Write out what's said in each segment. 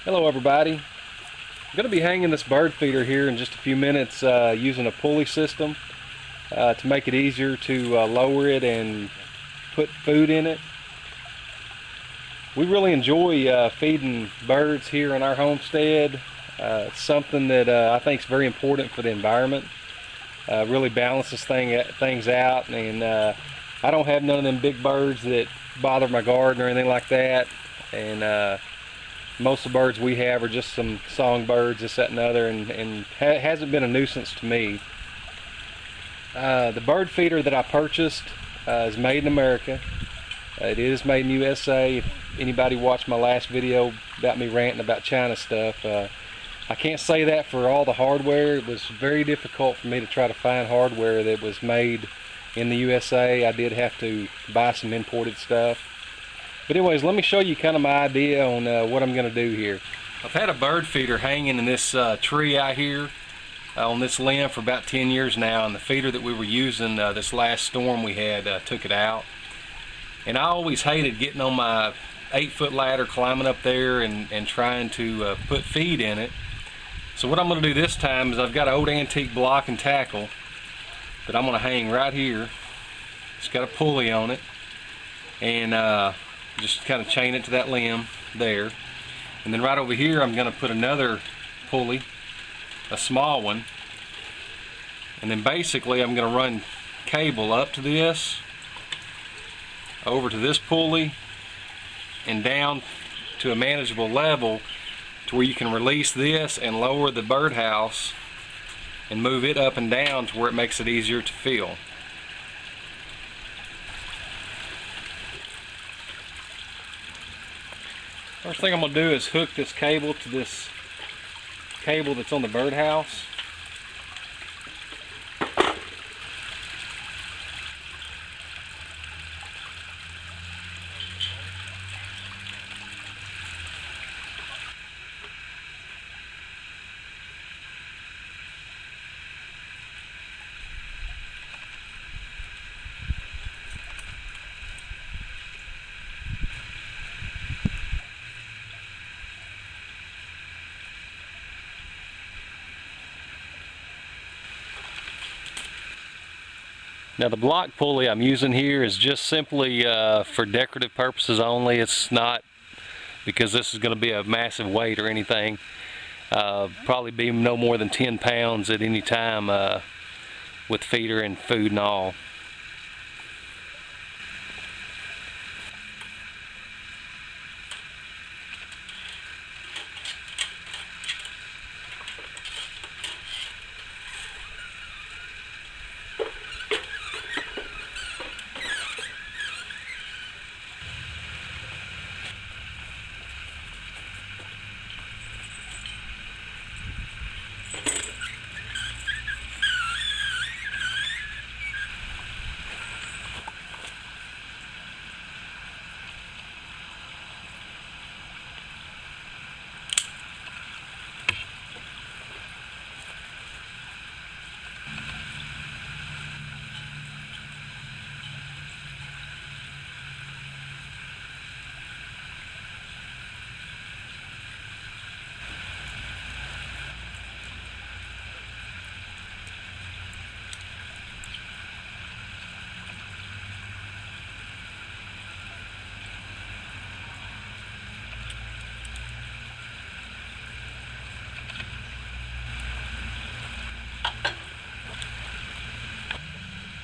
Hello everybody. I'm going to be hanging this bird feeder here in just a few minutes using a pulley system to make it easier to lower it and put food in it. We really enjoy feeding birds here in our homestead. It's something that I think is very important for the environment. Really balances things out, and I don't have none of them big birds that bother my garden or anything like that. And most of the birds we have are just some songbirds, this, that, and the other, and hasn't been a nuisance to me. The bird feeder that I purchased is made in America. It is made in USA. If anybody watched my last video about me ranting about China stuff, I can't say that for all the hardware. It was very difficult for me to try to find hardware that was made in the USA. I did have to buy some imported stuff. But anyways, let me show you kind of my idea on what I'm going to do here. I've had a bird feeder hanging in this tree out here on this limb for about 10 years now, and the feeder that we were using this last storm we had took it out. And I always hated getting on my 8-foot ladder, climbing up there and trying to put feed in it. So what I'm going to do this time is I've got an old antique block and tackle that I'm going to hang right here. It's got a pulley on it, and just kind of chain it to that limb there. And then right over here I'm going to put another pulley, a small one, and then basically I'm going to run cable up to this, over to this pulley, and down to a manageable level to where you can release this and lower the birdhouse and move it up and down to where it makes it easier to fill. First thing I'm going to do is hook this cable to this cable that's on the birdhouse. Now the block pulley I'm using here is just simply for decorative purposes only. It's not because this is going to be a massive weight or anything. Probably be no more than 10 pounds at any time with feeder and food and all.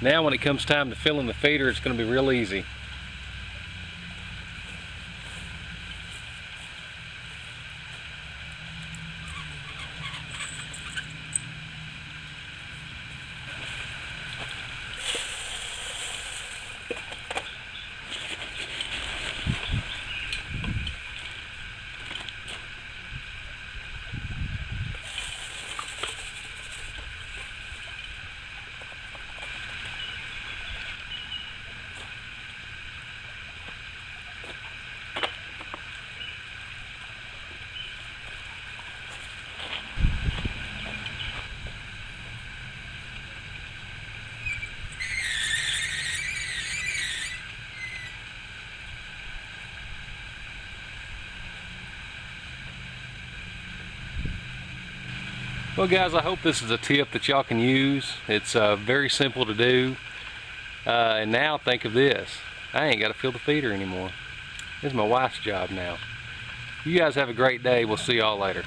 Now when it comes time to fill in the feeder, it's going to be real easy. Well guys, I hope this is a tip that y'all can use. It's very simple to do. And now think of this. I ain't got to fill the feeder anymore. This is my wife's job now. You guys have a great day. We'll see y'all later.